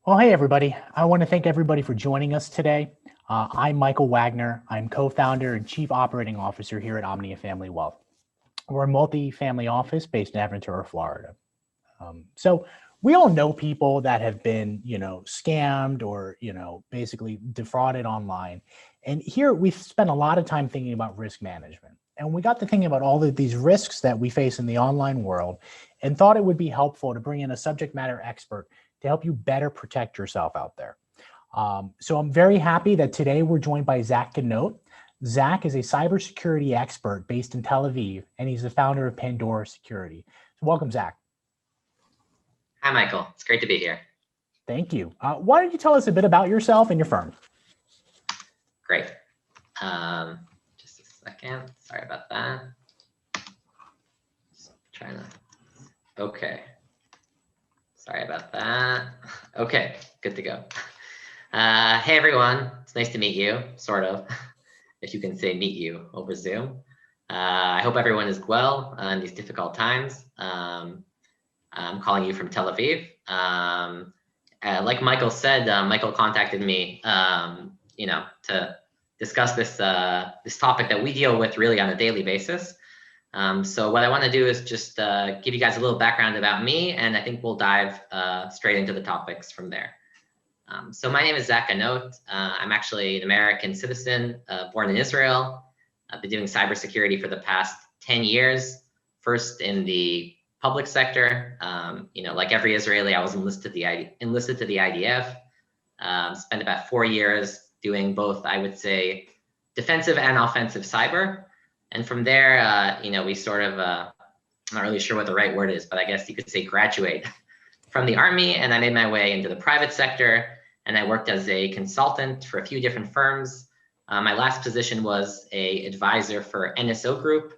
Well, hey, everybody. I want to thank everybody for joining us today. I'm Michael Wagner. I'm co-founder and chief operating officer here at Omnia Family Wealth. We're a multi-family office based in Aventura, Florida. So we all know people that have been, scammed or, basically defrauded online. And here we've spent a lot of time thinking about risk management. And we got to thinking about all of these risks that we face in the online world and thought it would be helpful to bring in a subject matter expert to help you better protect yourself out there. So I'm very happy that today we're joined by Tsachi Ganot. Zach is a cybersecurity expert based in Tel Aviv, and he's the founder of Pandora Security. So welcome, Zach. Hi, Michael. It's great to be here. Thank you. Why don't you tell us a bit about yourself and your firm? Great. Just a second. Sorry about that. Okay. Sorry about that. Okay, good to go. Hey, everyone. It's nice to meet you, sort of, if you can say meet you over Zoom. I hope everyone is well in these difficult times. I'm calling you from Tel Aviv. Like Michael said, Michael contacted me, to discuss this topic that we deal with really on a daily basis. So what I want to do is just give you guys a little background about me, and I think we'll dive straight into the topics from there. So my name is Tsachi Ganot. I'm actually an American citizen, born in Israel. I've been doing cybersecurity for the past 10 years, first in the public sector. Like every Israeli, I was enlisted to the IDF. Spent about 4 years doing both, I would say, defensive and offensive cyber. And from there, we sort of, I'm not really sure what the right word is, but I guess you could say graduate from the Army. And I made my way into the private sector, and I worked as a consultant for a few different firms. My last position was an advisor for NSO Group.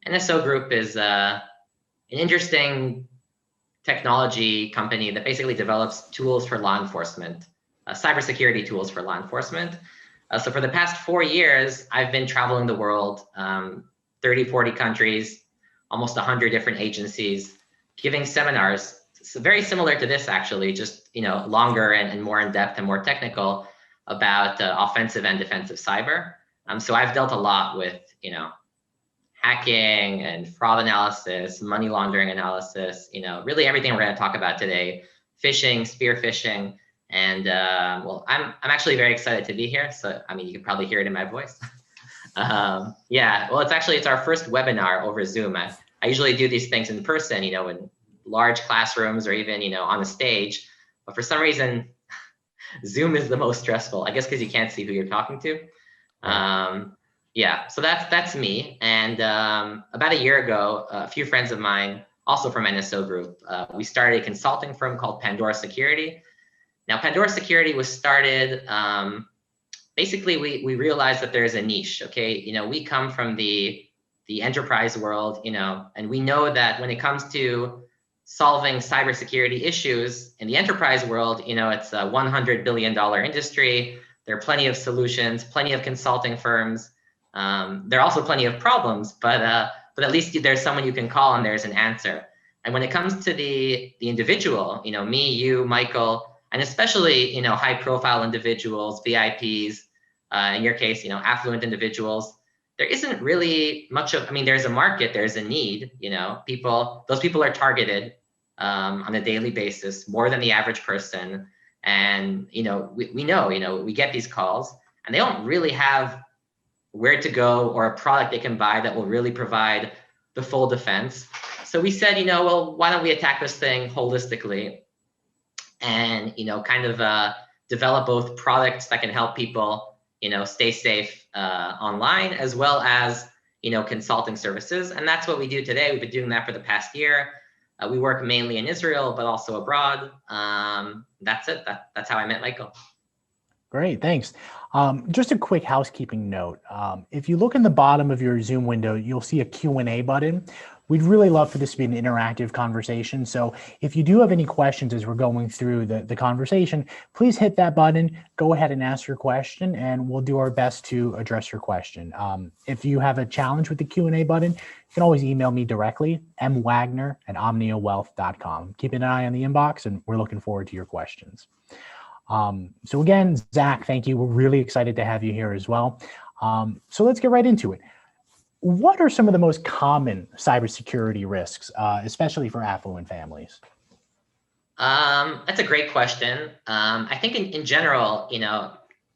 NSO Group is an interesting technology company that basically develops tools for law enforcement, cybersecurity tools for law enforcement. So for the past 4 years, I've been traveling the world, 30, 40 countries, almost 100 different agencies, giving seminars. So very similar to this, actually, just longer and more in depth and more technical about offensive and defensive cyber. So I've dealt a lot with hacking and fraud analysis, money laundering analysis. Really everything we're going to talk about today: phishing, spear phishing. And well, I'm actually very excited to be here. So, you can probably hear it in my voice. Yeah, well, it's our first webinar over Zoom. I usually do these things in person, in large classrooms or even, on a stage. But for some reason, Zoom is the most stressful, I guess, because you can't see who you're talking to. Yeah, so that's me. And about a year ago, a few friends of mine, also from NSO Group, we started a consulting firm called Pandora Security. Now, Pandora Security was started, basically, we realized that there's a niche, okay? We come from the enterprise world, and we know that when it comes to solving cybersecurity issues in the enterprise world, it's a $100 billion industry. There are plenty of solutions, plenty of consulting firms. There are also plenty of problems, but at least there's someone you can call and there's an answer. And when it comes to the individual, me, you, Michael, and especially, high profile individuals, VIPs, in your case, affluent individuals, there isn't really much of, there's a market, there's a need, those people are targeted on a daily basis more than the average person. And, we know, we get these calls and they don't really have where to go or a product they can buy that will really provide the full defense. So we said, well, why don't we attack this thing holistically? And kind of develop both products that can help people stay safe online, as well as consulting services. And that's what we do today. We've been doing that for the past year. We work mainly in Israel, but also abroad. That's it. That's how I met Michael. Great, thanks. Just a quick housekeeping note. If you look in the bottom of your Zoom window, you'll see a Q&A button. We'd really love for this to be an interactive conversation. So if you do have any questions as we're going through the conversation, please hit that button, go ahead and ask your question, and we'll do our best to address your question. If you have a challenge with the Q&A button, you can always email me directly, mwagner@omniawealth.com. Keep an eye on the inbox, and we're looking forward to your questions. So again, Zach, thank you. We're really excited to have you here as well. So let's get right into it. What are some of the most common cybersecurity risks, especially for affluent families? That's a great question. I think in general,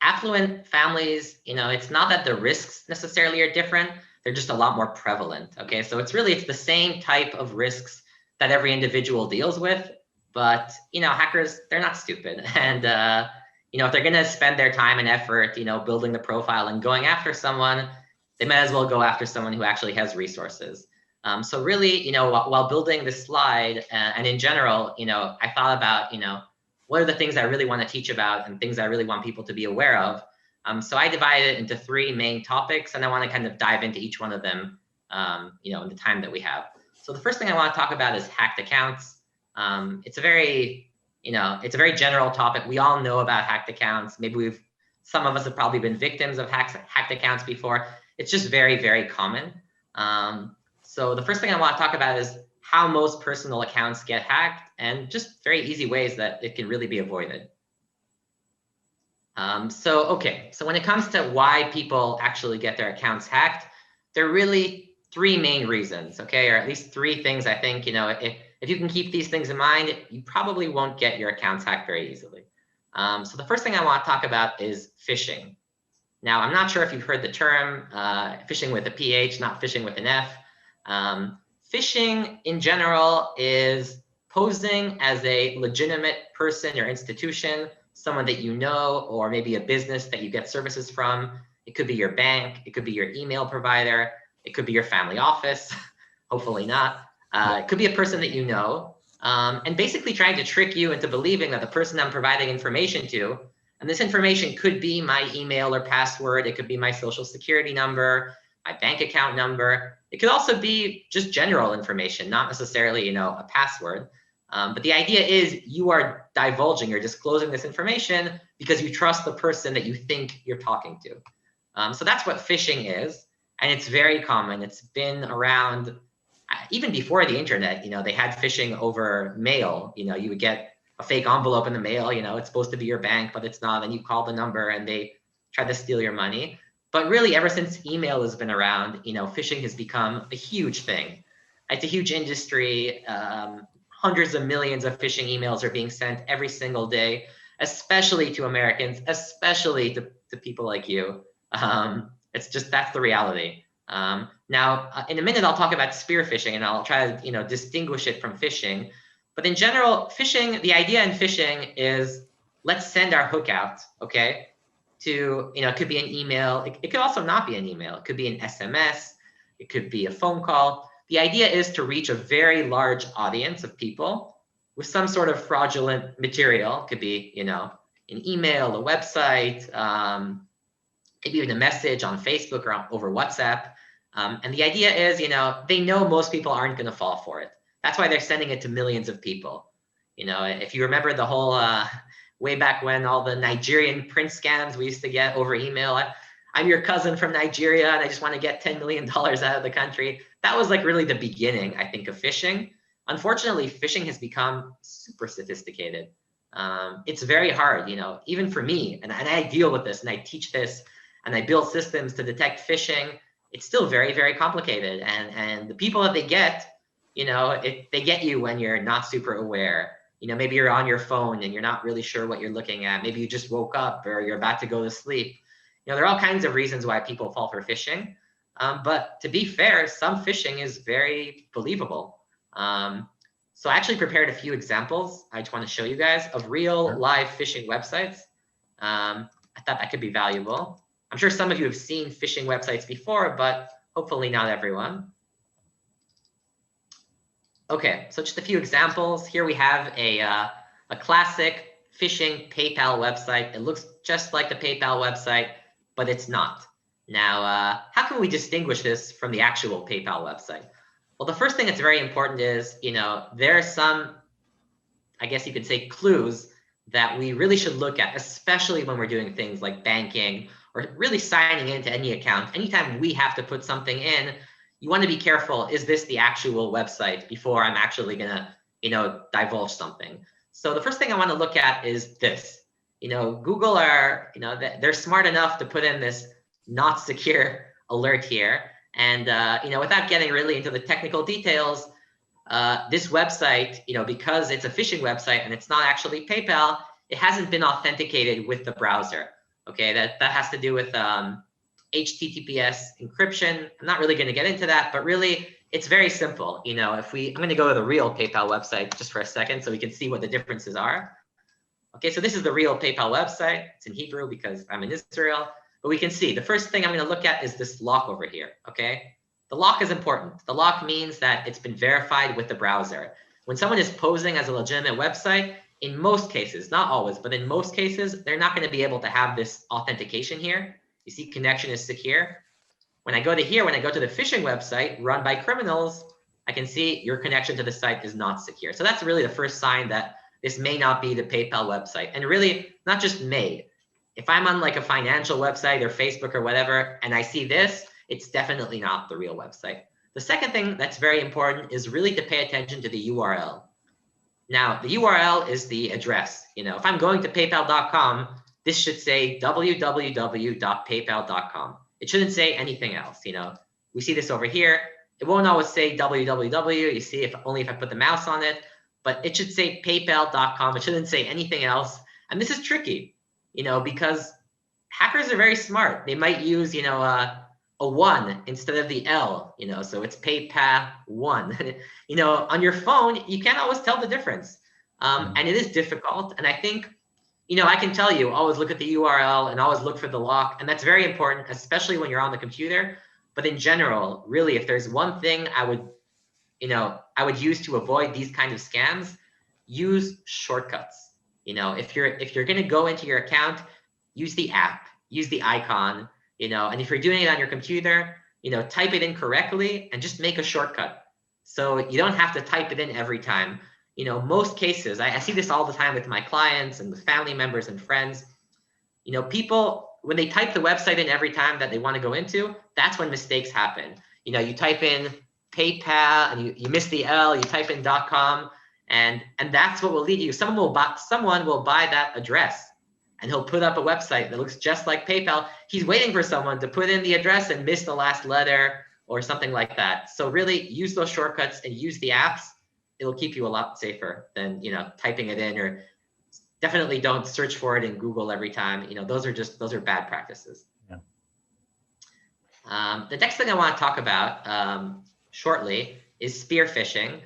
affluent families, it's not that the risks necessarily are different. They're just a lot more prevalent. Okay, so it's the same type of risks that every individual deals with. But hackers, they're not stupid, and if they're going to spend their time and effort, building the profile and going after someone, they might as well go after someone who actually has resources. So really, while building this slide and in general, I thought about, what are the things I really want to teach about and things I really want people to be aware of. So I divided it into 3 main topics, and I want to kind of dive into each one of them, in the time that we have. So the first thing I want to talk about is hacked accounts. It's a very general topic. We all know about hacked accounts. Maybe some of us have probably been victims of hacked accounts before. It's just very, very common. So the first thing I want to talk about is how most personal accounts get hacked and just very easy ways that it can really be avoided. So when it comes to why people actually get their accounts hacked, there are really 3 main reasons, okay, or at least 3 things I think, if you can keep these things in mind, you probably won't get your accounts hacked very easily. So the first thing I want to talk about is phishing. Now, I'm not sure if you've heard the term phishing with a PH, not phishing with an F. Phishing in general is posing as a legitimate person or institution, someone that you know, or maybe a business that you get services from. It could be your bank, it could be your email provider, it could be your family office, hopefully not. It could be a person that you know, and basically trying to trick you into believing that the person I'm providing information to, and this information could be my email or password, it could be my social security number, my bank account number. It could also be just general information, not necessarily, a password. But the idea is you are divulging, you're disclosing this information because you trust the person that you think you're talking to. So that's what phishing is, and it's very common. It's been around even before the internet. They had phishing over mail. You would get a fake envelope in the mail, it's supposed to be your bank, but it's not. And you call the number and they try to steal your money. But really, ever since email has been around, phishing has become a huge thing. It's a huge industry. Hundreds of millions of phishing emails are being sent every single day, especially to Americans, especially to people like you. That's the reality. Now, in a minute, I'll talk about spear phishing, and I'll try to distinguish it from phishing. But in general, phishing, the idea in phishing is let's send our hook out, okay? To, it could be an email. It could also not be an email. It could be an SMS. It could be a phone call. The idea is to reach a very large audience of people with some sort of fraudulent material. It could be, an email, a website, maybe even a message on Facebook or over WhatsApp. And the idea is, they know most people aren't going to fall for it. That's why they're sending it to millions of people. If you remember the whole way back when, all the Nigerian print scams we used to get over email. I'm your cousin from Nigeria, and I just want to get $10 million out of the country. That was like really the beginning, I think, of phishing. Unfortunately, phishing has become super sophisticated. It's very hard, even for me, and I deal with this, and I teach this, and I build systems to detect phishing. It's still very, very complicated, and the people that they get, they get you when you're not super aware. Maybe you're on your phone and you're not really sure what you're looking at. Maybe you just woke up or you're about to go to sleep. There are all kinds of reasons why people fall for phishing. But to be fair, some phishing is very believable. So I actually prepared a few examples I just want to show you guys of real live phishing websites. I thought that could be valuable. I'm sure some of you have seen phishing websites before, but hopefully not everyone. Okay, so just a few examples. Here we have a classic phishing PayPal website. It looks just like the PayPal website, but it's not. Now, how can we distinguish this from the actual PayPal website? Well, the first thing that's very important is, there are some, I guess you could say, clues that we really should look at, especially when we're doing things like banking or really signing into any account. Anytime we have to put something in, you want to be careful. Is this the actual website before I'm actually going to, divulge something? So the first thing I want to look at is this. Google are, they're smart enough to put in this not secure alert here. And, without getting really into the technical details, this website, because it's a phishing website and it's not actually PayPal, it hasn't been authenticated with the browser. Okay, that has to do with HTTPS encryption. I'm not really going to get into that, but really it's very simple. I'm going to go to the real PayPal website just for a second so we can see what the differences are. Okay, so this is the real PayPal website. It's in Hebrew because I'm in Israel, but we can see the first thing I'm going to look at is this lock over here. Okay. The lock is important. The lock means that it's been verified with the browser. When someone is posing as a legitimate website, in most cases, not always, but in most cases, they're not going to be able to have this authentication here. You see, connection is secure. When I go to here, when I go to the phishing website run by criminals, I can see your connection to the site is not secure. So that's really the first sign that this may not be the PayPal website. And really, not just may. If I'm on like a financial website or Facebook or whatever, and I see this, it's definitely not the real website. The second thing that's very important is really to pay attention to the URL. Now, the URL is the address. If I'm going to paypal.com, this should say www.paypal.com. It shouldn't say anything else. We see this over here. It won't always say www. You see, only if I put the mouse on it, but it should say paypal.com. It shouldn't say anything else. And this is tricky, because hackers are very smart. They might use, a 1 instead of the L, so it's PayPal 1. On your phone, you can't always tell the difference. And it is difficult. And I think, I can tell you, always look at the URL and always look for the lock. And that's very important, especially when you're on the computer. But in general, really, if there's one thing I would use to avoid these kind of scams, use shortcuts. If you're going to go into your account, use the app, use the icon, and if you're doing it on your computer, type it in correctly and just make a shortcut. So you don't have to type it in every time. Most cases, I see this all the time with my clients and with family members and friends. People, when they type the website in every time that they want to go into, that's when mistakes happen. You type in PayPal and you miss the L, you type in .com, and that's what will lead you. Someone will buy that address. And he'll put up a website that looks just like PayPal. He's waiting for someone to put in the address and miss the last letter or something like that. So really use those shortcuts and use the apps. It'll keep you a lot safer than typing it in, or definitely don't search for it in Google every time. Those are bad practices. Yeah. The next thing I want to talk about shortly is spear phishing.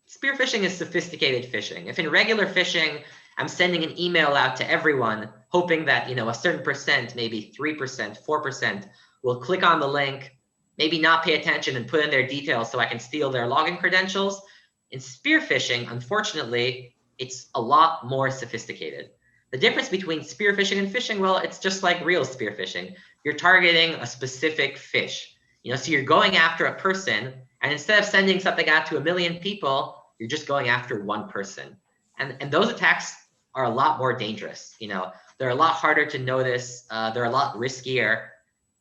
Spear phishing is sophisticated phishing. If in regular phishing, I'm sending an email out to everyone, hoping that a certain percent, maybe 3%, 4%, will click on the link, maybe not pay attention and put in their details so I can steal their login credentials. In spear phishing, unfortunately, it's a lot more sophisticated. The difference between spear phishing and phishing, well, it's just like real spear phishing. You're targeting a specific fish. So you're going after a person, and instead of sending something out to 1 million people, you're just going after one person. And those attacks are a lot more dangerous. They're a lot harder to notice. They're a lot riskier.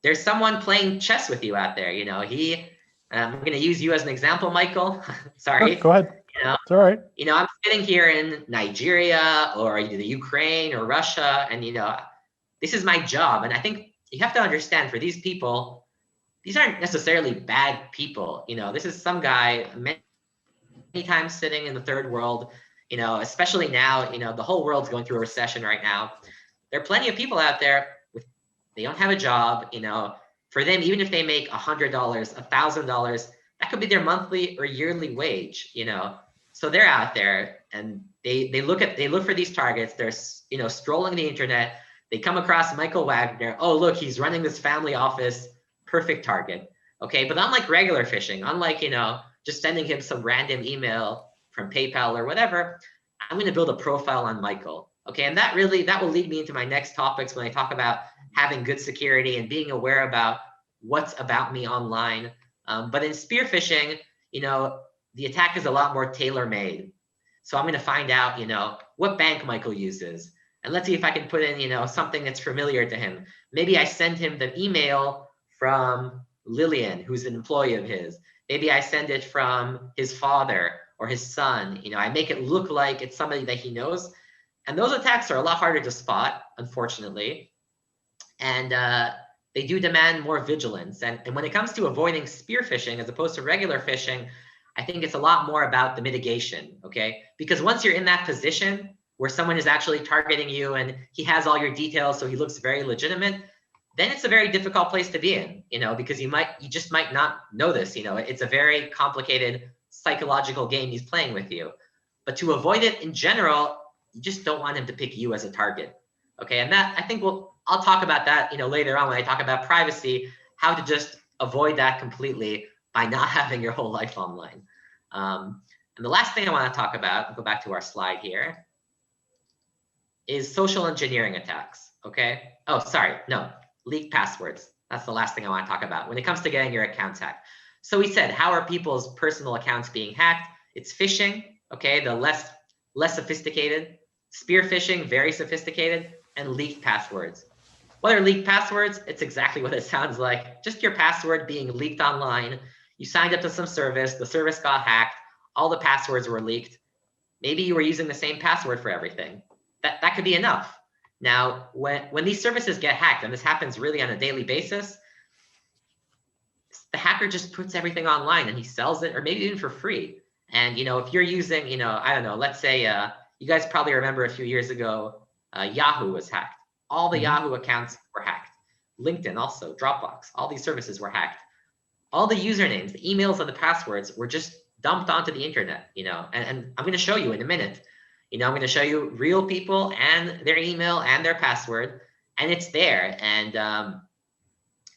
There's someone playing chess with you out there. I'm going to use you as an example, Michael. Sorry. Go ahead. It's all right. I'm sitting here in Nigeria or the Ukraine or Russia, and this is my job. And I think you have to understand, for these people, these aren't necessarily bad people. This is some guy many times sitting in the third world. Especially now, the whole world's going through a recession right now. There are plenty of people out there they don't have a job. For them, even if they make $100, $1,000, that could be their monthly or yearly wage. So they're out there and they look for these targets. They're strolling the internet. They come across Michael Wagner. Oh, look, he's running this family office. Perfect target. Okay, but unlike regular phishing, unlike just sending him some random email from PayPal or whatever, I'm going to build a profile on Michael. Okay, and that will lead me into my next topics when I talk about having good security and being aware about what's about me online. But in spear phishing, the attack is a lot more tailor-made. So I'm going to find out, what bank Michael uses. And let's see if I can put in, something that's familiar to him. Maybe I send him the email from Lillian, who's an employee of his. Maybe I send it from his father or his son. I make it look like it's somebody that he knows. And those attacks are a lot harder to spot, unfortunately. And they do demand more vigilance. And when it comes to avoiding spear phishing as opposed to regular phishing, I think it's a lot more about the mitigation, okay? Because once you're in that position where someone is actually targeting you and he has all your details, so he looks very legitimate, then it's a very difficult place to be in, because you just might not know this, it's a very complicated psychological game he's playing with you. But to avoid it in general, you just don't want him to pick you as a target, okay? And that, I think I'll talk about that, later on when I talk about privacy, how to just avoid that completely by not having your whole life online. And the last thing I want to talk about, I'll go back to our slide here, is social engineering attacks, okay? Oh, sorry, no, leaked passwords. That's the last thing I want to talk about when it comes to getting your accounts hacked. So we said, how are people's personal accounts being hacked? It's phishing, okay, the less sophisticated. Spear phishing, very sophisticated, and leaked passwords. What are leaked passwords? It's exactly what it sounds like. Just your password being leaked online. You signed up to some service, the service got hacked, all the passwords were leaked. Maybe you were using the same password for everything. That could be enough. Now, when these services get hacked, and this happens really on a daily basis, the hacker just puts everything online and he sells it, or maybe even for free. And if you're using, I don't know, let's say you guys probably remember a few years ago, Yahoo was hacked. All the Yahoo accounts were hacked. LinkedIn also, Dropbox, all these services were hacked. All the usernames, the emails, and the passwords were just dumped onto the internet, and I'm going to show you in a minute. I'm going to show you real people and their email and their password, and it's there. And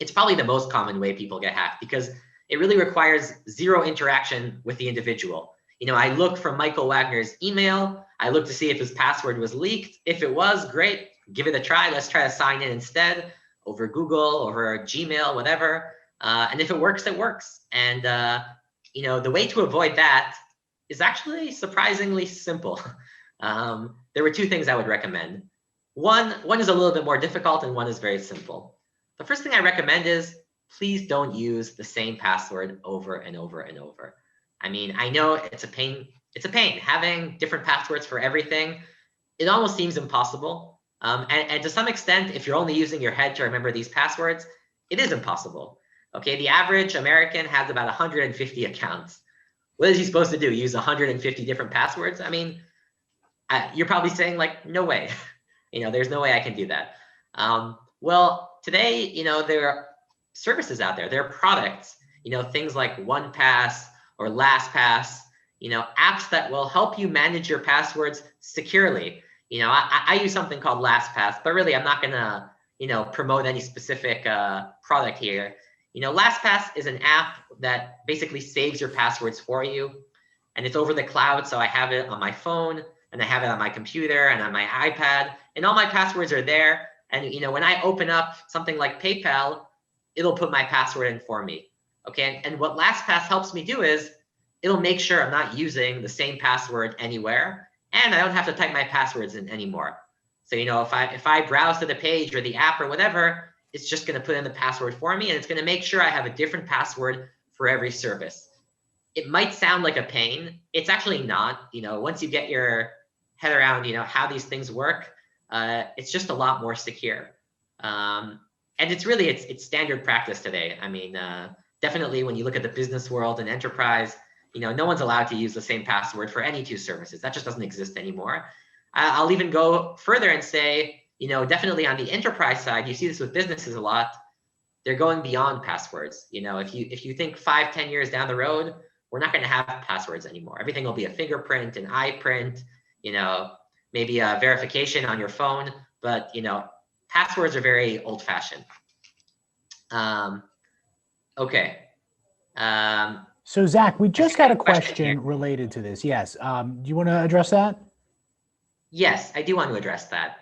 it's probably the most common way people get hacked because it really requires zero interaction with the individual. I look for Michael Wagner's email. I look to see if his password was leaked. If it was, great, give it a try. Let's try to sign in instead over Google, over Gmail, whatever. And if it works, it works. And the way to avoid that is actually surprisingly simple. There were two things I would recommend. One is a little bit more difficult and one is very simple. The first thing I recommend is please don't use the same password over and over and over. I mean, I know it's a pain. It's a pain having different passwords for everything. It almost seems impossible. And to some extent, if you're only using your head to remember these passwords, it is impossible. Okay, the average American has about 150 accounts. What is he supposed to do? Use 150 different passwords? I mean, you're probably saying like, no way. There's no way I can do that. Well, today, there are services out there. There are products, things like OnePass or LastPass, apps that will help you manage your passwords securely. I use something called LastPass, but really I'm not gonna, promote any specific product here. LastPass is an app that basically saves your passwords for you, and it's over the cloud. So I have it on my phone, and I have it on my computer and on my iPad, and all my passwords are there. And when I open up something like PayPal, it'll put my password in for me. Okay, and what LastPass helps me do is it'll make sure I'm not using the same password anywhere, and I don't have to type my passwords in anymore. So if I browse to the page or the app or whatever, it's just going to put in the password for me, and it's going to make sure I have a different password for every service. It might sound like a pain. It's actually not. Once you get your head around, how these things work, it's just a lot more secure. And it's standard practice today. I mean, definitely when you look at the business world and enterprise, no one's allowed to use the same password for any two services. That just doesn't exist anymore. I'll even go further and say, definitely on the enterprise side, you see this with businesses a lot. They're going beyond passwords. If you think 5-10 years down the road, we're not going to have passwords anymore. Everything will be a fingerprint, an eye print, maybe a verification on your phone. But passwords are very old-fashioned. Okay. So Zach, we just got a question related to this. Yes. Do you want to address that? Yes, I do want to address that.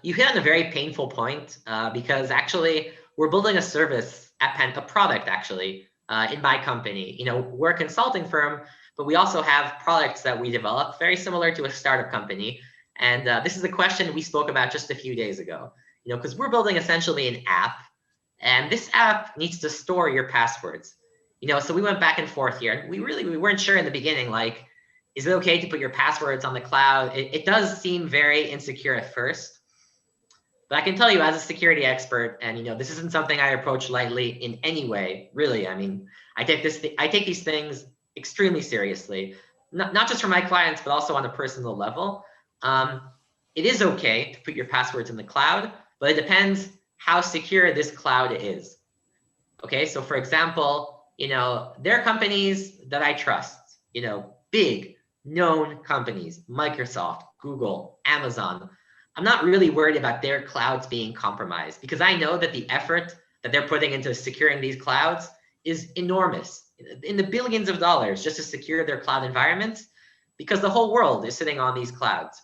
You hit on a very painful point because actually we're building a service at a product actually in my company. We're a consulting firm, but we also have products that we develop very similar to a startup company. And this is a question we spoke about just a few days ago, because we're building essentially an app, and this app needs to store your passwords. So we went back and forth here. We weren't sure in the beginning, like, is it okay to put your passwords on the cloud? It does seem very insecure at first. But I can tell you as a security expert, and this isn't something I approach lightly in any way, really. I mean, I take these things extremely seriously, not just for my clients, but also on a personal level. It is okay to put your passwords in the cloud, but it depends how secure this cloud is. Okay, so for example, there are companies that I trust, big, known companies, Microsoft, Google, Amazon. I'm not really worried about their clouds being compromised, because I know that the effort that they're putting into securing these clouds is enormous, in the billions of dollars, just to secure their cloud environments, because the whole world is sitting on these clouds.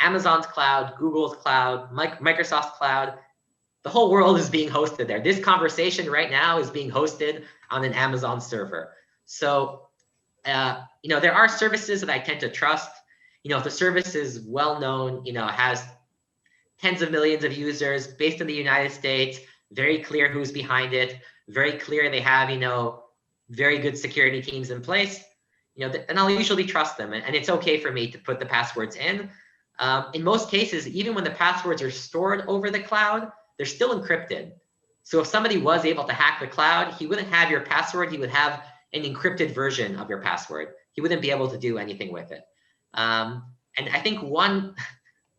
Amazon's cloud, Google's cloud, Microsoft's cloud, the whole world is being hosted there. This conversation right now is being hosted on an Amazon server. So, there are services that I tend to trust. If the service is well known, has tens of millions of users, based in the United States, very clear who's behind it, very clear they have, very good security teams in place, and I'll usually trust them. And it's okay for me to put the passwords in. In most cases, even when the passwords are stored over the cloud, they're still encrypted. So if somebody was able to hack the cloud, he wouldn't have your password, he would have an encrypted version of your password. He wouldn't be able to do anything with it. And I think one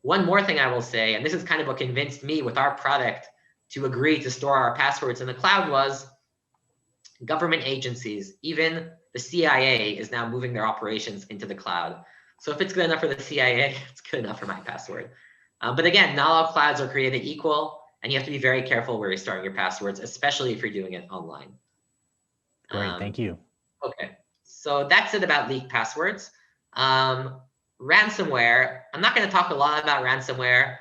more thing I will say, and this is kind of what convinced me with our product to agree to store our passwords in the cloud, was government agencies. Even the CIA is now moving their operations into the cloud. So if it's good enough for the CIA, it's good enough for my password. But again, not all clouds are created equal, and you have to be very careful where you're storing your passwords, especially if you're doing it online. Great, thank you. Okay, so that's it about leaked passwords. Ransomware, I'm not going to talk a lot about ransomware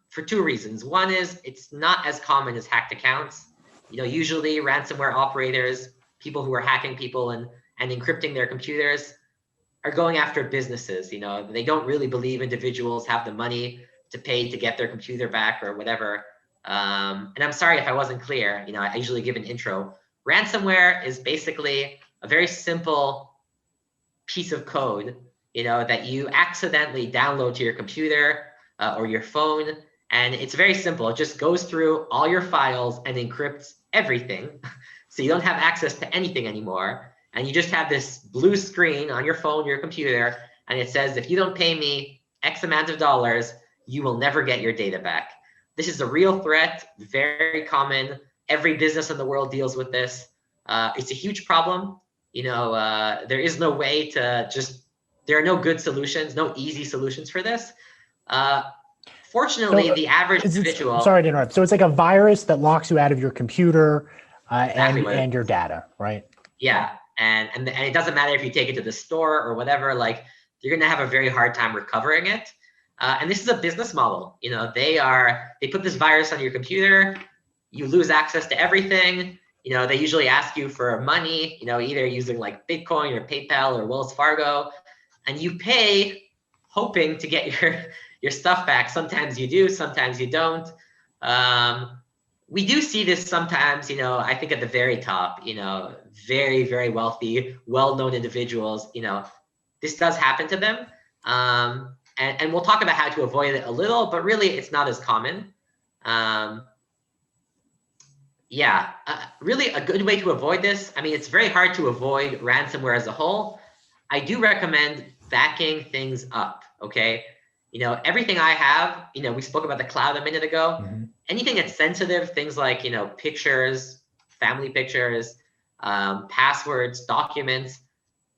for two reasons. One is it's not as common as hacked accounts. Usually ransomware operators, people who are hacking people and encrypting their computers, are going after businesses. They don't really believe individuals have the money to pay to get their computer back or whatever. And I'm sorry if I wasn't clear. I usually give an intro. Ransomware is basically a very simple piece of code, that you accidentally download to your computer or your phone. And it's very simple. It just goes through all your files and encrypts everything. So you don't have access to anything anymore. And you just have this blue screen on your phone, your computer, and it says, if you don't pay me X amount of dollars, you will never get your data back. This is a real threat, very common. Every business in the world deals with this. It's a huge problem. There is no way to there are no good solutions, no easy solutions for this. Fortunately, the average individual. Sorry to interrupt. So it's like a virus that locks you out of your computer Exactly and your data, right? Yeah, and it doesn't matter if you take it to the store or whatever. Like, you're gonna have a very hard time recovering it. And this is a business model. They put this virus on your computer. You lose access to everything. They usually ask you for money. Either using like Bitcoin or PayPal or Wells Fargo, and you pay hoping to get your stuff back. Sometimes you do, sometimes you don't. We do see this sometimes, I think at the very top, very, very wealthy, well-known individuals, this does happen to them. And we'll talk about how to avoid it a little, but really it's not as common. Really a good way to avoid this. I mean, it's very hard to avoid ransomware as a whole. I do recommend backing things up, okay? Everything I have, we spoke about the cloud a minute ago. Mm-hmm. Anything that's sensitive, things like, pictures, family pictures, passwords, documents.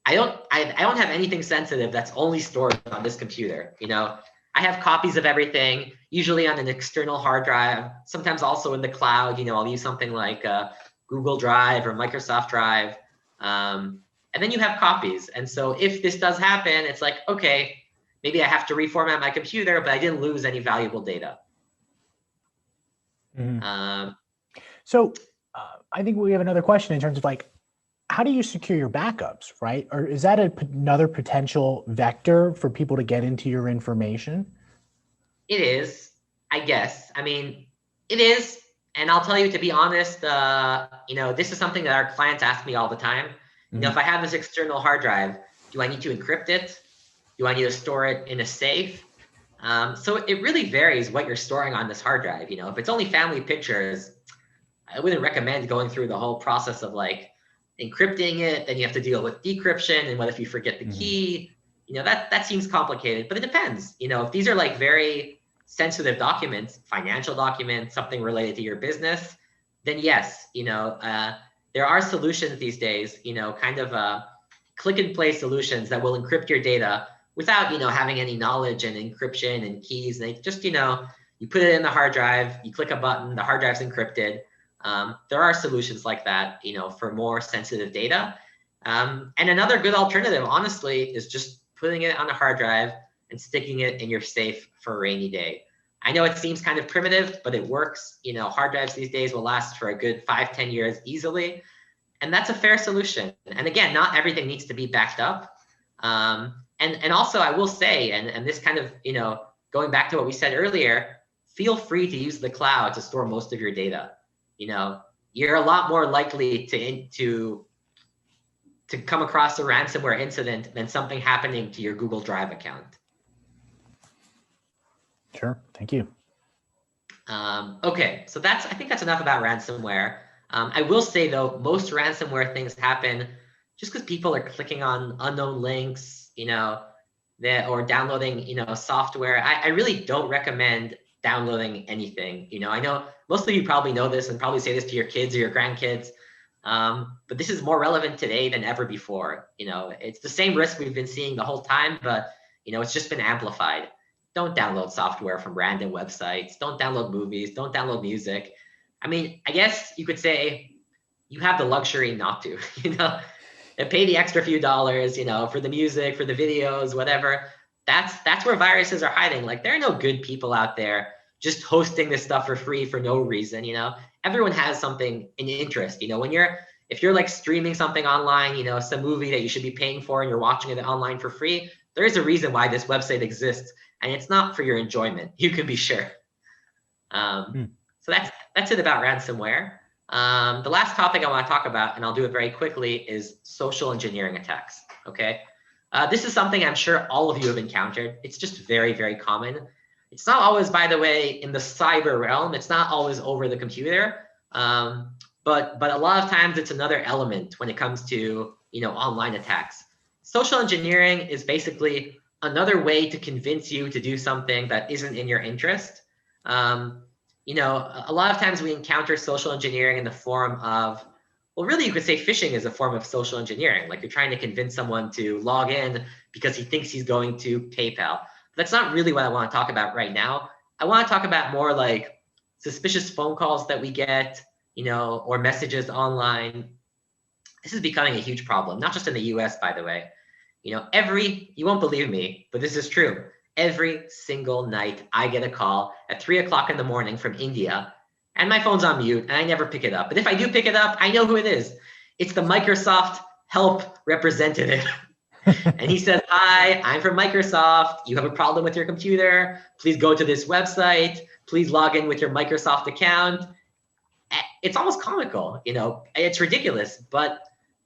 I don't have anything sensitive that's only stored on this computer. I have copies of everything, usually on an external hard drive, sometimes also in the cloud. I'll use something like Google Drive or Microsoft Drive. And then you have copies. And so if this does happen, it's like, okay, maybe I have to reformat my computer, but I didn't lose any valuable data. Mm-hmm. So I think we have another question in terms of like, how do you secure your backups, right? Or is that another potential vector for people to get into your information? It is, I guess. I mean, it is. And I'll tell you, to be honest, this is something that our clients ask me all the time. If I have this external hard drive, do I need to encrypt it? Do I need to store it in a safe? So it really varies what you're storing on this hard drive. If it's only family pictures, I wouldn't recommend going through the whole process of like encrypting it. Then you have to deal with decryption, and what if you forget the key? That seems complicated, but it depends. If these are like very sensitive documents, financial documents, something related to your business, then yes, there are solutions these days, kind of click and play solutions that will encrypt your data without, having any knowledge and encryption and keys. And they just, you put it in the hard drive, you click a button, the hard drive's encrypted. There are solutions like that, for more sensitive data. And another good alternative, honestly, is just putting it on a hard drive and sticking it in your safe for a rainy day. I know it seems kind of primitive, but it works. Hard drives these days will last for a good 5-10 years easily. And that's a fair solution. And again, not everything needs to be backed up. And also I will say, and this kind of, going back to what we said earlier, feel free to use the cloud to store most of your data. You're a lot more likely to come across a ransomware incident than something happening to your Google Drive account. Sure, thank you. Okay, so I think that's enough about ransomware. I will say though, most ransomware things happen just because people are clicking on unknown links, or downloading, software. I really don't recommend downloading anything. I know most of you probably know this and probably say this to your kids or your grandkids. But this is more relevant today than ever before. It's the same risk we've been seeing the whole time, but it's just been amplified. Don't download software from random websites. Don't download movies. Don't download music. I mean, I guess you could say you have the luxury not to, and pay the extra few dollars, for the music, for the videos, whatever. That's where viruses are hiding. Like, there are no good people out there just hosting this stuff for free for no reason. Everyone has something in interest. If you're like streaming something online, some movie that you should be paying for and you're watching it online for free, there is a reason why this website exists, and it's not for your enjoyment. You can be sure. So that's it about ransomware. The last topic I want to talk about, and I'll do it very quickly, is social engineering attacks. Okay, this is something I'm sure all of you have encountered. It's just very, very common. It's not always, by the way, in the cyber realm. It's not always over the computer, but a lot of times it's another element when it comes to online attacks. Social engineering is basically another way to convince you to do something that isn't in your interest. A lot of times we encounter social engineering in the form of, well, really you could say phishing is a form of social engineering. Like, you're trying to convince someone to log in because he thinks he's going to PayPal. That's not really what I want to talk about right now. I want to talk about more like suspicious phone calls that we get, or messages online. This is becoming a huge problem, not just in the US, by the way. You won't believe me, but this is true. Every single night I get a call at 3 o'clock in the morning from India, and my phone's on mute and I never pick it up. But if I do pick it up, I know who it is. It's the Microsoft help representative. And he says, "Hi, I'm from Microsoft. You have a problem with your computer. Please go to this website. Please log in with your Microsoft account." It's almost comical, it's ridiculous, but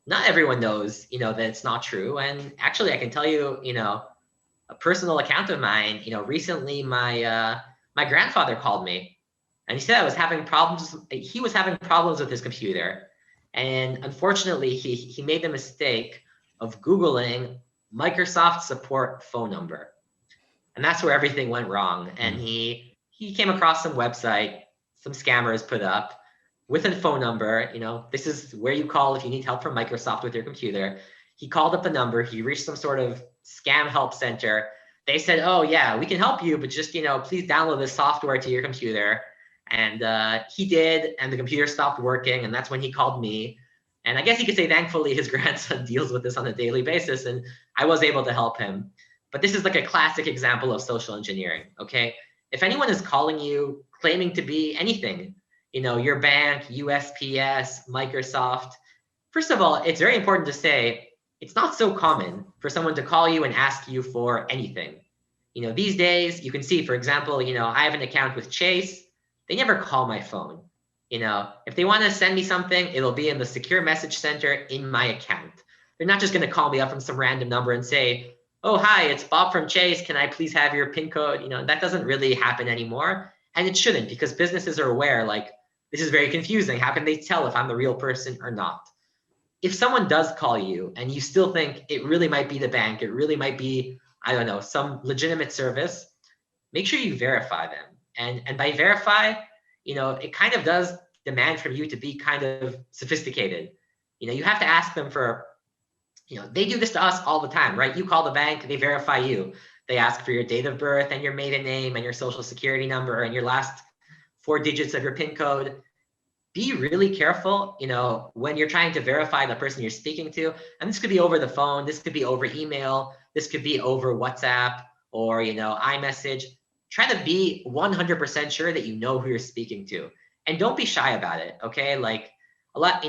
not everyone knows, that it's not true. And actually, I can tell you, a personal account of mine, recently my grandfather called me and he said he was having problems with his computer. And unfortunately, he made the mistake of Googling Microsoft support phone number. And that's where everything went wrong. And he came across some website, some scammers put up with a phone number. This is where you call if you need help from Microsoft with your computer. He called up the number, he reached some sort of scam help center. They said, "Oh yeah, we can help you, but just, please download this software to your computer." And he did, and the computer stopped working. And that's when he called me. And I guess you could say, thankfully, his grandson deals with this on a daily basis, and I was able to help him. But this is like a classic example of social engineering, okay? If anyone is calling you, claiming to be anything, your bank, USPS, Microsoft. First of all, it's very important to say it's not so common for someone to call you and ask you for anything. These days you can see, for example, I have an account with Chase. They never call my phone. If they want to send me something, it'll be in the secure message center in my account. They're not just going to call me up from some random number and say, oh, hi, it's Bob from Chase. Can I please have your PIN code? That doesn't really happen anymore. And it shouldn't, because businesses are aware, like, this is very confusing. How can they tell if I'm the real person or not? If someone does call you and you still think it really might be the bank, it really might be, I don't know, some legitimate service, make sure you verify them. And by verify, it kind of does demand from you to be kind of sophisticated. You have to ask them for, they do this to us all the time, right? You call the bank, they verify you. They ask for your date of birth and your maiden name and your social security number and your last 4 digits of your PIN code. Be really careful, when you're trying to verify the person you're speaking to. And this could be over the phone, this could be over email, this could be over WhatsApp or, iMessage. Try to be 100% sure that you know who you're speaking to. And don't be shy about it, okay? Like a lot,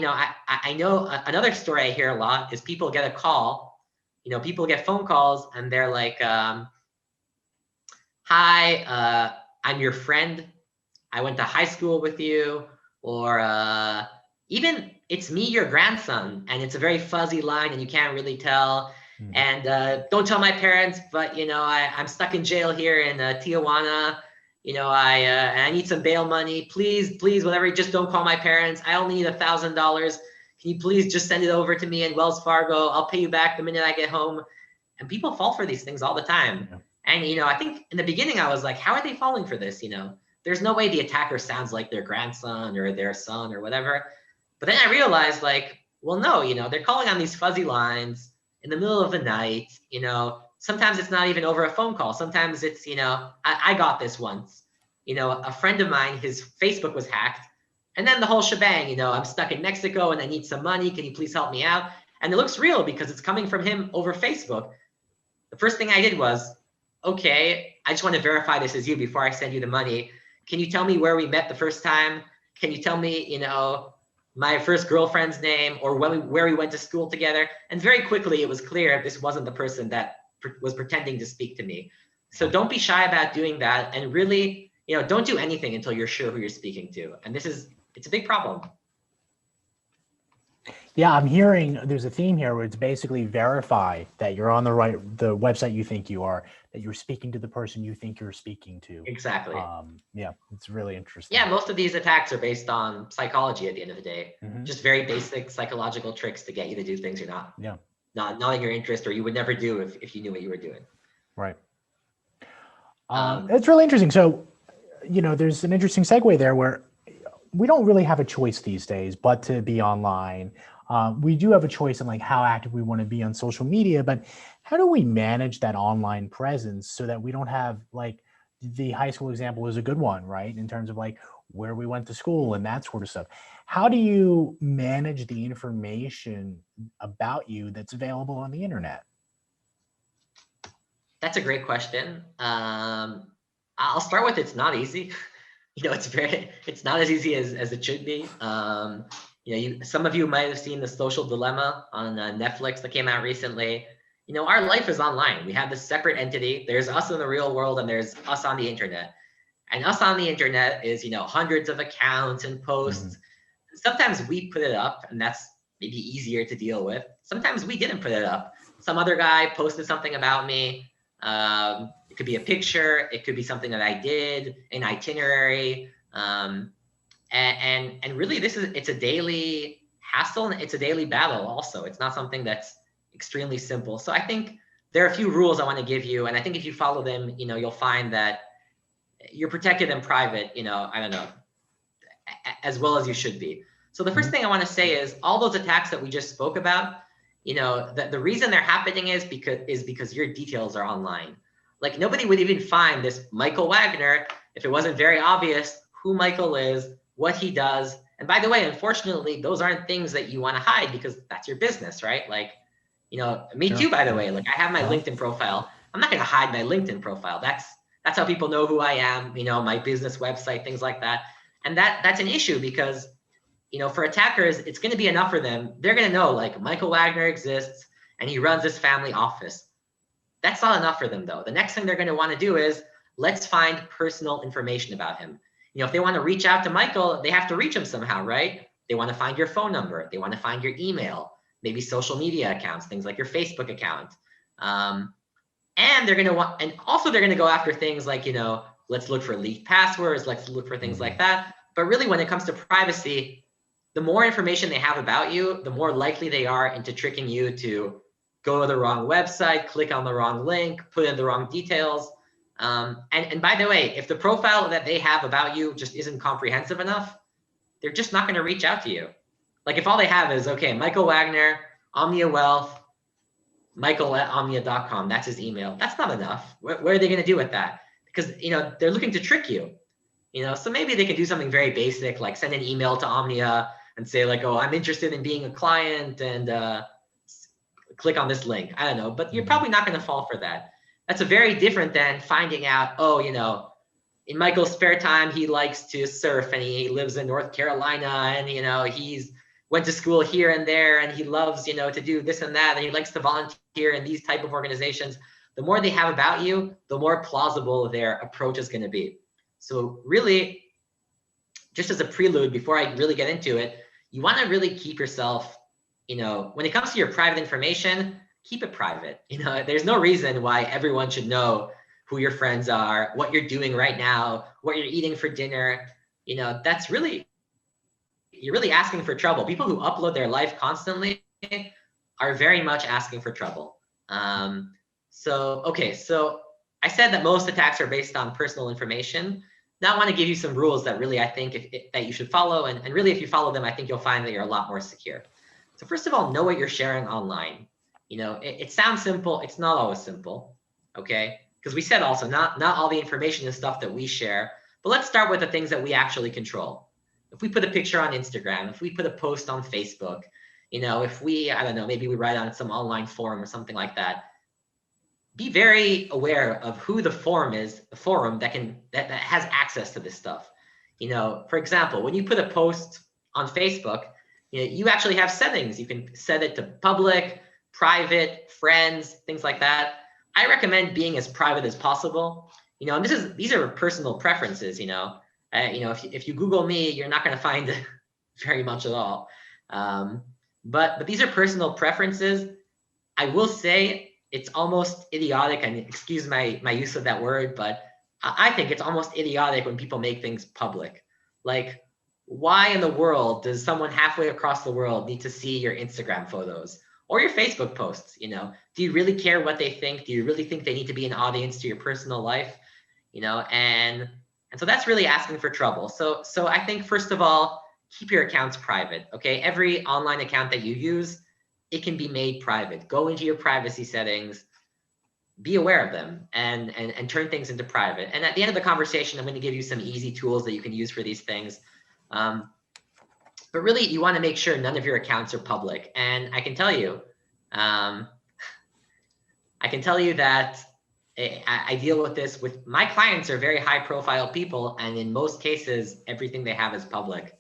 I know another story I hear a lot is people get a call, people get phone calls and they're like, hi, I'm your friend. I went to high school with you. Or even it's me, your grandson, and it's a very fuzzy line and you can't really tell. And don't tell my parents, but I'm stuck in jail here in Tijuana. I need some bail money. Please, whatever, just don't call my parents. I only need $1,000. Can you please just send it over to me in Wells Fargo? I'll pay you back the minute I get home. And people fall for these things all the time. Yeah. And I think in the beginning I was like, how are they falling for this? There's no way the attacker sounds like their grandson or their son or whatever. But then I realized, like, well, no, they're calling on these fuzzy lines in the middle of the night. Sometimes it's not even over a phone call. Sometimes it's, I got this once. A friend of mine, his Facebook was hacked. And then the whole shebang, I'm stuck in Mexico and I need some money. Can you please help me out? And it looks real because it's coming from him over Facebook. The first thing I did was, okay, I just want to verify this is you before I send you the money. Can you tell me where we met the first time? Can you tell me, my first girlfriend's name or where we went to school together? And very quickly, it was clear this wasn't the person that was pretending to speak to me. So don't be shy about doing that. And really, don't do anything until you're sure who you're speaking to. And it's a big problem. Yeah, I'm hearing there's a theme here where it's basically verify that you're on the website you think you are, that you're speaking to the person you think you're speaking to. Exactly. Yeah, it's really interesting. Yeah, most of these attacks are based on psychology at the end of the day. Just very basic psychological tricks to get you to do things you're not in your interest or you would never do if you knew what you were doing. Right. It's really interesting. So, there's an interesting segue there where we don't really have a choice these days but to be online. We do have a choice in like how active we want to be on social media, but how do we manage that online presence so that we don't have, like, the high school example is a good one, right? In terms of like where we went to school and that sort of stuff. How do you manage the information about you that's available on the internet? That's a great question. I'll start with it's not easy. It's not as easy as it should be. Some of you might have seen The Social Dilemma on Netflix that came out recently. Our life is online. We have this separate entity. There's us in the real world and there's us on the internet. And us on the internet is, hundreds of accounts and posts. Sometimes we put it up and that's maybe easier to deal with. Sometimes we didn't put it up. Some other guy posted something about me. It could be a picture. It could be something that I did, an itinerary. And really it's a daily hassle and it's a daily battle also. It's not something that's extremely simple. So I think there are a few rules I want to give you. And I think if you follow them, you'll find that you're protected in private, I don't know, as well as you should be. So the first thing I want to say is all those attacks that we just spoke about, the reason they're happening is because your details are online. Like nobody would even find this Michael Wagner if it wasn't very obvious who Michael is, what he does. And by the way, unfortunately, those aren't things that you want to hide because that's your business, right? Like, me too, by the way. Like I have my LinkedIn profile. I'm not going to hide my LinkedIn profile. That's how people know who I am, my business website, things like that. And that's an issue because, for attackers, it's going to be enough for them. They're going to know like Michael Wagner exists and he runs this family office. That's not enough for them though. The next thing they're going to want to do is let's find personal information about him. If they want to reach out to Michael, they have to reach him somehow, right? They want to find your phone number. They want to find your email, maybe social media accounts, things like your Facebook account. And they're going to want, and also they're going to go after things like, let's look for leaked passwords, let's look for things like that. But really when it comes to privacy, the more information they have about you, the more likely they are into tricking you to go to the wrong website, click on the wrong link, put in the wrong details. And by the way, if the profile that they have about you just isn't comprehensive enough, they're just not going to reach out to you. Like if all they have is, okay, Michael Wagner, Omnia Wealth, michael@omnia.com, that's his email. That's not enough. What are they going to do with that? Because, they're looking to trick you, so maybe they can do something very basic, like send an email to Omnia and say like, oh, I'm interested in being a client and click on this link. I don't know, but you're probably not going to fall for that. That's a very different than finding out, oh, in Michael's spare time, he likes to surf and he lives in North Carolina and, he's went to school here and there and he loves, to do this and that. And he likes to volunteer in these type of organizations. The more they have about you, the more plausible their approach is going to be. So really, just as a prelude, before I really get into it, you want to really keep yourself, when it comes to your private information, keep it private. There's no reason why everyone should know who your friends are, what you're doing right now, what you're eating for dinner. That's really, you're really asking for trouble. People who upload their life constantly are very much asking for trouble. So I said that most attacks are based on personal information. Now I want to give you some rules that really I think that you should follow. And really, if you follow them, I think you'll find that you're a lot more secure. So first of all, know what you're sharing online. It sounds simple. It's not always simple, okay? Because we said also, not all the information is stuff that we share. But let's start with the things that we actually control. If we put a picture on Instagram, if we put a post on Facebook, if we, I don't know, maybe we write on some online forum or something like that, be very aware of who the forum is, the forum that has access to this stuff. For example, when you put a post on Facebook, you actually have settings. You can set it to public, private, friends, things like that. I recommend being as private as possible. And these are personal preferences. If you Google me, you're not going to find very much at all. But these are personal preferences. I will say it's almost idiotic, and excuse my use of that word, but I think it's almost idiotic when people make things public. Like, why in the world does someone halfway across the world need to see your Instagram photos or your Facebook posts? Do you really care what they think? Do you really think they need to be an audience to your personal life? And so that's really asking for trouble. So I think, first of all, keep your accounts private, okay? Every online account that you use, it can be made private. Go into your privacy settings, be aware of them, and turn things into private. And at the end of the conversation, I'm going to give you some easy tools that you can use for these things. But really, you want to make sure none of your accounts are public. And I can tell you that I deal with this with my clients are very high profile people. And in most cases, everything they have is public,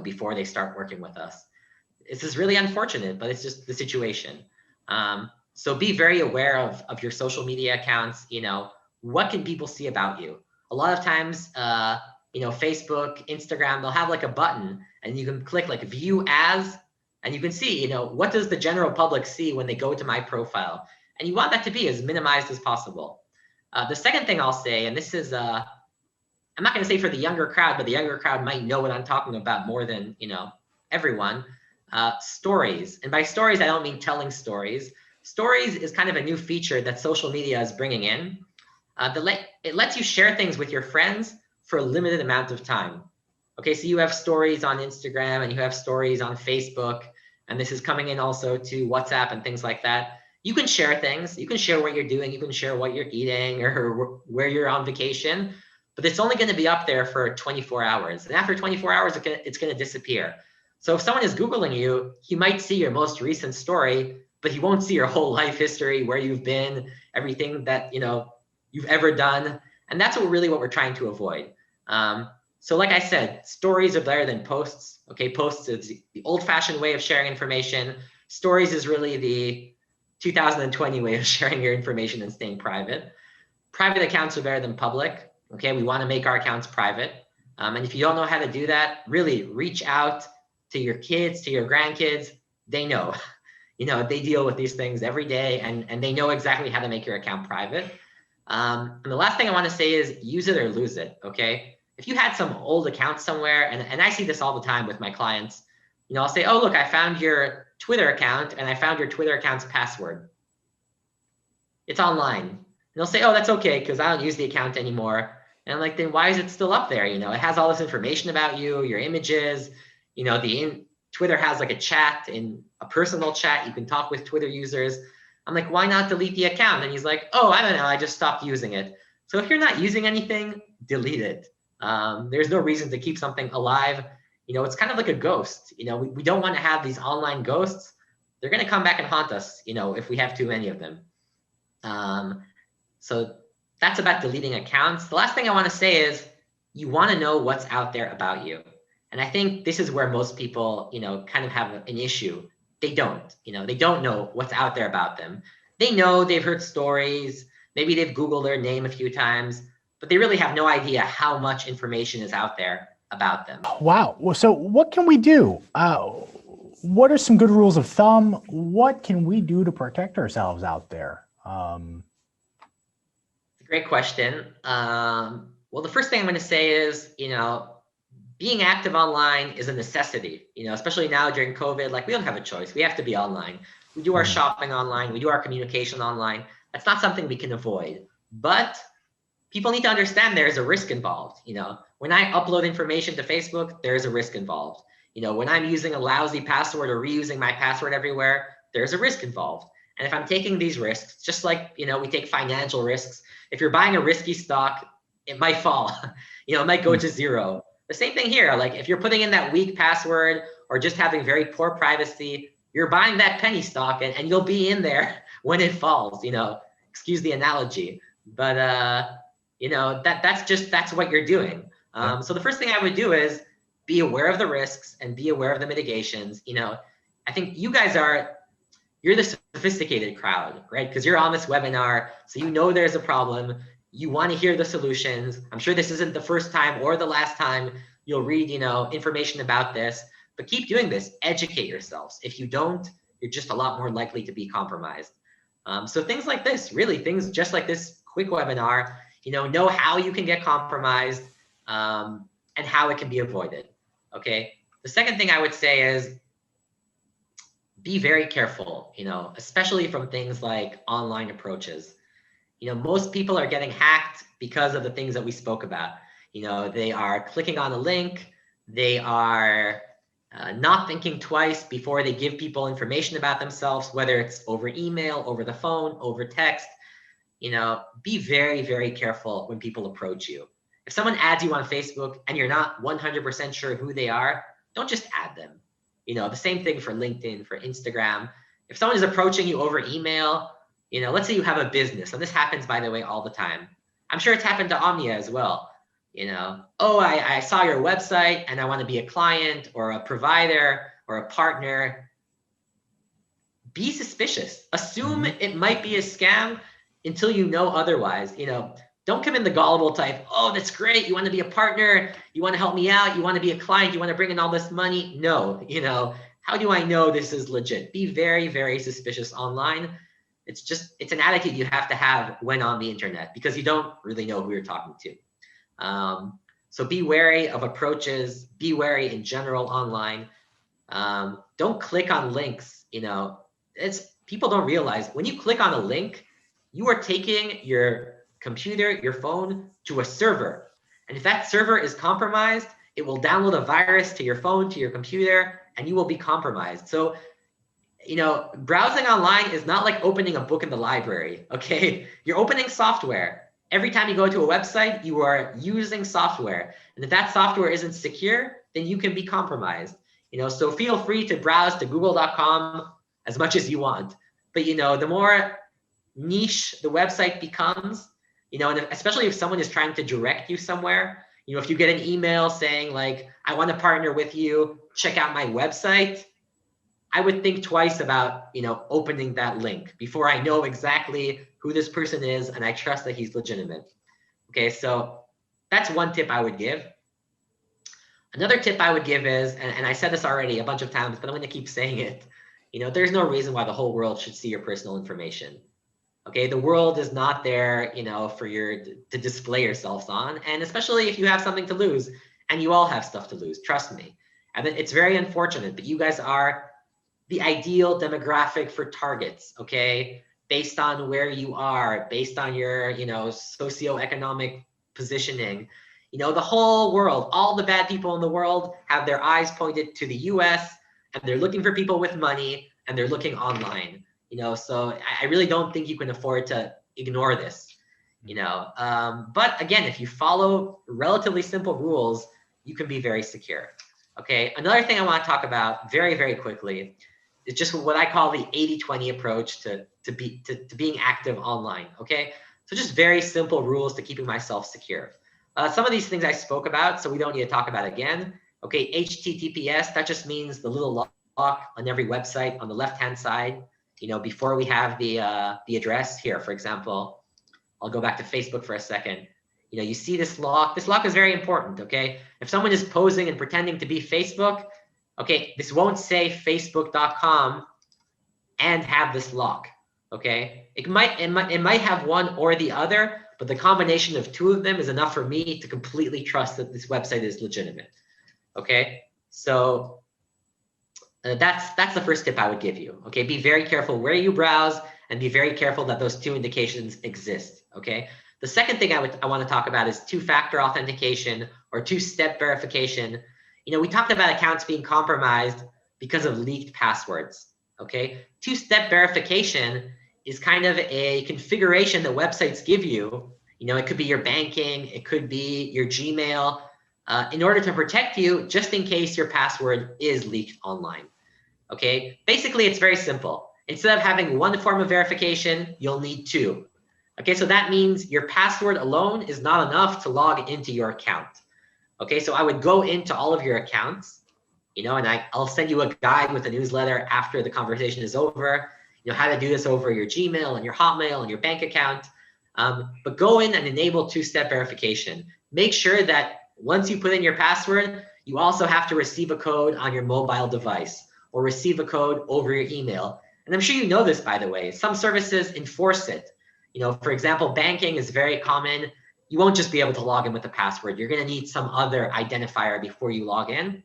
before they start working with us. This is really unfortunate, but it's just the situation. So be very aware of your social media accounts. What can people see about you? A lot of times, Facebook, Instagram, they'll have like a button and you can click like view as, and you can see, what does the general public see when they go to my profile? And you want that to be as minimized as possible. The second thing I'll say, and this is, I'm not going to say for the younger crowd, but the younger crowd might know what I'm talking about more than, everyone. Stories. And by stories, I don't mean telling stories. Stories is kind of a new feature that social media is bringing in. It lets you share things with your friends for a limited amount of time. Okay, so you have stories on Instagram and you have stories on Facebook, and this is coming in also to WhatsApp and things like that. You can share things. You can share what you're doing. You can share what you're eating or where you're on vacation, but it's only going to be up there for 24 hours. And after 24 hours, it's going to disappear. So if someone is Googling you, he might see your most recent story, but he won't see your whole life history, where you've been, everything that you've ever done. And that's what we're trying to avoid. So like I said, stories are better than posts. Okay, posts is the old-fashioned way of sharing information. Stories is really the 2020 way of sharing your information and staying private. Private accounts are better than public. Okay, we want to make our accounts private. And if you don't know how to do that, really reach out to your kids, to your grandkids. They know, they deal with these things every day, and they know exactly how to make your account private. And the last thing I want to say is use it or lose it. Okay, if you had some old account somewhere, and I see this all the time with my clients, I'll say, oh, look, I found your Twitter account and I found your Twitter account's password. It's online. And they'll say, oh, that's okay, because I don't use the account anymore. And I'm like, then why is it still up there? It has all this information about you, your images, Twitter has like a chat, in a personal chat, you can talk with Twitter users. I'm like, why not delete the account? And he's like, oh, I don't know, I just stopped using it. So if you're not using anything, delete it. There's no reason to keep something alive. It's kind of like a ghost. We don't want to have these online ghosts. They're going to come back and haunt us, if we have too many of them. So that's about deleting accounts. The last thing I want to say is you want to know what's out there about you. And I think this is where most people, kind of have an issue. They don't, they don't know what's out there about them. They know they've heard stories. Maybe they've Googled their name a few times, but they really have no idea how much information is out there about them. Wow. Well, so what can we do? What are some good rules of thumb? What can we do to protect ourselves out there? It's a great question. Well, the first thing I'm going to say is, being active online is a necessity, especially now during COVID. Like, we don't have a choice. We have to be online. We do our shopping online. We do our communication online. That's not something we can avoid. But people need to understand there's a risk involved. When I upload information to Facebook, there's a risk involved. When I'm using a lousy password or reusing my password everywhere, there's a risk involved. And if I'm taking these risks, just like, we take financial risks, if you're buying a risky stock, it might fall, it might go to zero. The same thing here. Like, if you're putting in that weak password or just having very poor privacy, you're buying that penny stock, and you'll be in there when it falls, excuse the analogy. But, that's what you're doing. So the first thing I would do is be aware of the risks and be aware of the mitigations. I think you guys you're the sophisticated crowd, right? Because you're on this webinar, so there's a problem. You want to hear the solutions. I'm sure this isn't the first time or the last time you'll read, information about this, but keep doing this. Educate yourselves. If you don't, you're just a lot more likely to be compromised. So things like this, really things just like this quick webinar, know how you can get compromised and how it can be avoided. Okay. The second thing I would say is be very careful, especially from things like online approaches. Most people are getting hacked because of the things that we spoke about. They are clicking on a link. They are not thinking twice before they give people information about themselves, whether it's over email, over the phone, over text. Be very, very careful when people approach you. If someone adds you on Facebook and you're not 100% sure who they are, don't just add them. The same thing for LinkedIn, for Instagram. If someone is approaching you over email, let's say you have a business, and this happens, by the way, all the time. I'm sure it's happened to Omnia as well. Oh, I saw your website and I want to be a client or a provider or a partner. Be suspicious. Assume it might be a scam until you know otherwise. Don't come in the gullible type. Oh, that's great. You want to be a partner. You want to help me out. You want to be a client. You want to bring in all this money. No, how do I know this is legit? Be very, very suspicious online. It's an attitude you have to have when on the internet, because you don't really know who you're talking to. So be wary of approaches. Be wary in general online. Don't click on links. People don't realize when you click on a link, you are taking your computer, your phone, to a server. And if that server is compromised, it will download a virus to your phone, to your computer, and you will be compromised. So, browsing online is not like opening a book in the library, okay? You're opening software. Every time you go to a website, you are using software. And if that software isn't secure, then you can be compromised. So feel free to browse to google.com as much as you want. But, the more niche the website becomes, and especially if someone is trying to direct you somewhere, If you get an email saying like, I want to partner with you, check out my website, I would think twice about, opening that link before I know exactly who this person is and I trust that he's legitimate. Okay, so that's one tip I would give. Another tip I would give is, and I said this already a bunch of times, but I'm going to keep saying it. There's no reason why the whole world should see your personal information. Okay, the world is not there, for to display yourselves on, and especially if you have something to lose, and you all have stuff to lose. Trust me, and it's very unfortunate, but you guys are the ideal demographic for targets. Okay, based on where you are, based on your, socioeconomic positioning. The whole world, all the bad people in the world have their eyes pointed to the US, and they're looking for people with money, and they're looking online. So I really don't think you can afford to ignore this. But again, if you follow relatively simple rules, you can be very secure. Okay, another thing I want to talk about very, very quickly is just what I call the 80-20 approach to being active online. Okay, so just very simple rules to keeping myself secure. Some of these things I spoke about, so we don't need to talk about again. Okay, HTTPS, that just means the little lock on every website on the left-hand side. Before we have the address here, for example, I'll go back to Facebook for a second. You see this lock. This lock is very important. Okay, if someone is posing and pretending to be Facebook, okay, this won't say facebook.com and have this lock. Okay, it might have one or the other, but the combination of two of them is enough for me to completely trust that this website is legitimate. Okay, so that's the first tip I would give you. Okay, be very careful where you browse and be very careful that those two indications exist. Okay, the second thing I want to talk about is two-factor authentication or two-step verification. We talked about accounts being compromised because of leaked passwords. Okay, two-step verification is kind of a configuration that websites give you. It could be your banking, it could be your Gmail, in order to protect you just in case your password is leaked online. Okay, basically it's very simple. Instead of having one form of verification, you'll need two. Okay, so that means your password alone is not enough to log into your account. Okay, so I would go into all of your accounts, and I'll send you a guide with a newsletter after the conversation is over, how to do this over your Gmail and your Hotmail and your bank account. But go in and enable two-step verification. Make sure that once you put in your password, you also have to receive a code on your mobile device or receive a code over your email. And I'm sure you know this, by the way. Some services enforce it. For example, banking is very common. You won't just be able to log in with a password. You're going to need some other identifier before you log in.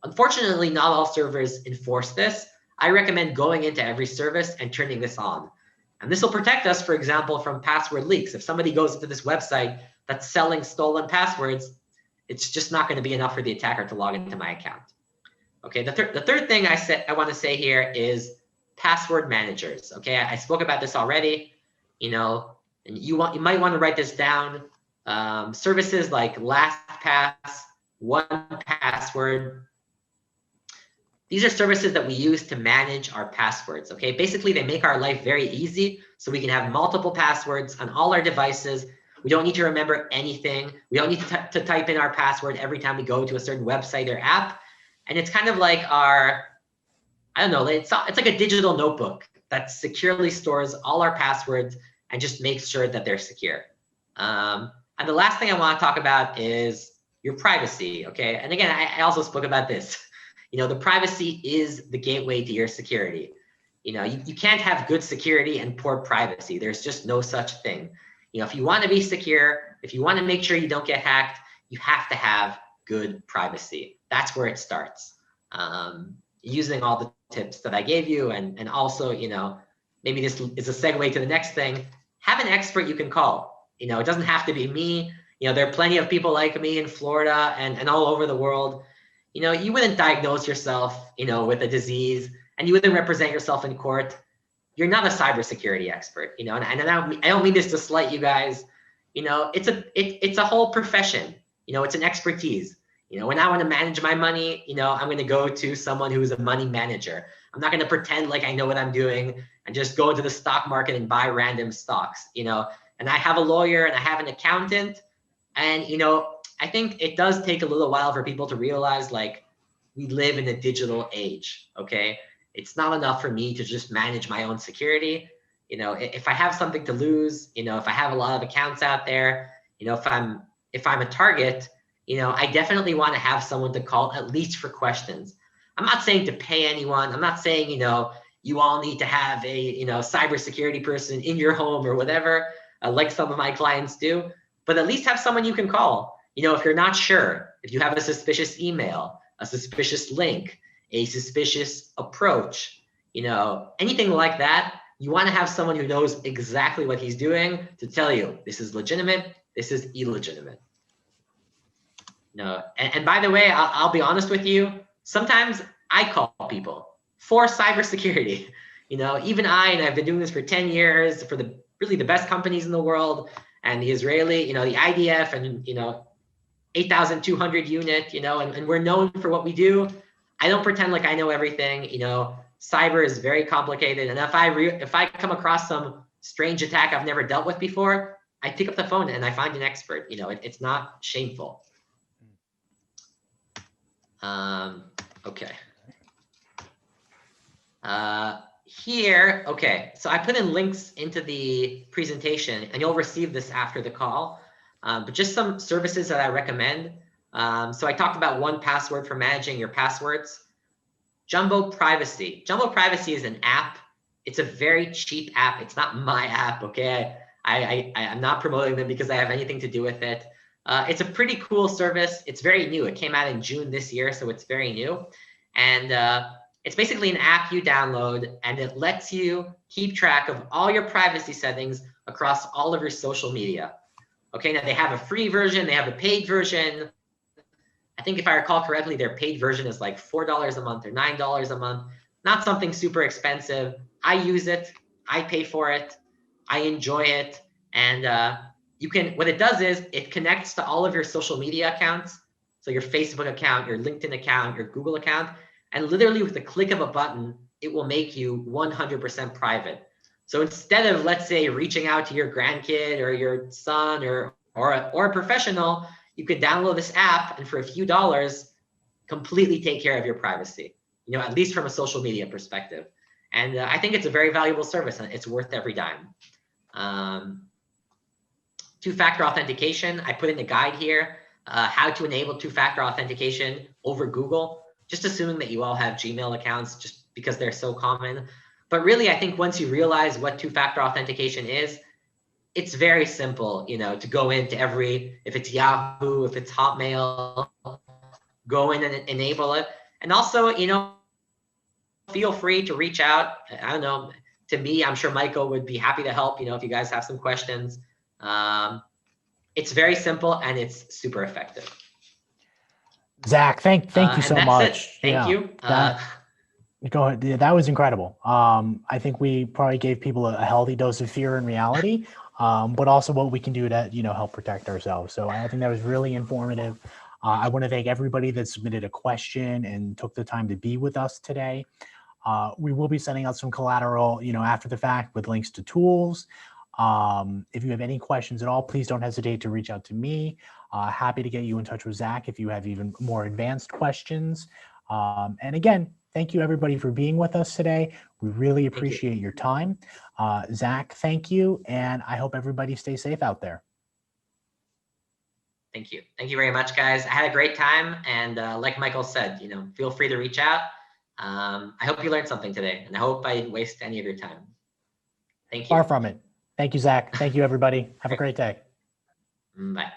Unfortunately, not all servers enforce this. I recommend going into every service and turning this on. And this will protect us, for example, from password leaks. If somebody goes into this website that's selling stolen passwords, it's just not going to be enough for the attacker to log into my account. Okay, the third thing I want to say here is password managers. Okay, I spoke about this already. And you might want to write this down. Services like LastPass, 1Password. These are services that we use to manage our passwords. Okay, basically they make our life very easy, so we can have multiple passwords on all our devices. We don't need to remember anything. We don't need to type in our password every time we go to a certain website or app. And it's kind of like our, I don't know, it's like a digital notebook that securely stores all our passwords and just makes sure that they're secure. And the last thing I want to talk about is your privacy. Okay, and again, I also spoke about this. The privacy is the gateway to your security. You can't have good security and poor privacy. There's just no such thing. If you want to be secure, if you want to make sure you don't get hacked, you have to have good privacy. That's where it starts. Using all the tips that I gave you, and also, maybe this is a segue to the next thing. Have an expert you can call. It doesn't have to be me. There are plenty of people like me in Florida and all over the world. You wouldn't diagnose yourself, with a disease, and you wouldn't represent yourself in court. You're not a cybersecurity expert, and I don't mean this to slight you guys. It's a whole profession. It's an expertise. When I want to manage my money, I'm going to go to someone who's a money manager. I'm not going to pretend like I know what I'm doing and just go into the stock market and buy random stocks, And I have a lawyer and I have an accountant, and I think it does take a little while for people to realize, like, we live in a digital age, okay? It's not enough for me to just manage my own security. You know, if I have something to lose, you know, if I have a lot of accounts out there, you know, if I'm a target, you know, I definitely want to have someone to call at least for questions. I'm not saying to pay anyone. I'm not saying, you know, you all need to have a, you know, cybersecurity person in your home or whatever, like some of my clients do, but at least have someone you can call. You know, if you're not sure, if you have a suspicious email, a suspicious link, a suspicious approach, you know, anything like that, you want to have someone who knows exactly what he's doing to tell you this is legitimate, this is illegitimate. No, and by the way, I'll be honest with you. Sometimes I call people for cybersecurity. You know, even and I've been doing this for 10 years for the really the best companies in the world, and the Israeli, you know, the IDF, and you know, 8,200 unit, you know, and we're known for what we do. I don't pretend like I know everything. You know, cyber is very complicated, and if I come across some strange attack I've never dealt with before, I pick up the phone and I find an expert. You know, it's not shameful. Okay. Here, okay, so I put in links into the presentation, and you'll receive this after the call, but just some services that I recommend. So I talked about 1Password for managing your passwords. Jumbo Privacy. Jumbo Privacy is an app. It's a very cheap app. It's not my app, okay? I'm not promoting them because I have anything to do with it. It's a pretty cool service. It's very new. It came out in June this year, so it's very new. And it's basically an app you download, and it lets you keep track of all your privacy settings across all of your social media. Okay, now they have a free version, they have a paid version. I think if I recall correctly, their paid version is like $4 a month or $9 a month. Not something super expensive. I use it, I pay for it, I enjoy it, and what it does is it connects to all of your social media accounts. So your Facebook account, your LinkedIn account, your Google account, and literally with the click of a button, it will make you 100% private. So instead of, let's say, reaching out to your grandkid or your son or a professional, you could download this app and for a few dollars, completely take care of your privacy, you know, at least from a social media perspective. And I think it's a very valuable service, and it's worth every dime. Two-factor authentication, I put in a guide here, how to enable two-factor authentication over Google, just assuming that you all have Gmail accounts just because they're so common. But really, I think once you realize what two-factor authentication is, it's very simple, you know, to go into if it's Yahoo, if it's Hotmail, go in and enable it. And also, you know, feel free to reach out. I don't know, to me, I'm sure Michael would be happy to help, you know, if you guys have some questions. It's very simple and it's super effective. Zach, thank you so much. Thank you. Go ahead. Yeah, that was incredible. I think we probably gave people a healthy dose of fear and reality, but also what we can do to, you know, help protect ourselves. So I think that was really informative. I want to thank everybody that submitted a question and took the time to be with us today. We will be sending out some collateral, you know, after the fact with links to tools. If you have any questions at all, please don't hesitate to reach out to me. Happy to get you in touch with Zach if you have even more advanced questions. And again, thank you everybody for being with us today. We really appreciate your time. Zach, thank you. And I hope everybody stays safe out there. Thank you. Thank you very much, guys. I had a great time. And like Michael said, you know, feel free to reach out. I hope you learned something today, and I hope I didn't waste any of your time. Thank you. Far from it. Thank you, Zach. Thank you, everybody. Have a great day. Bye.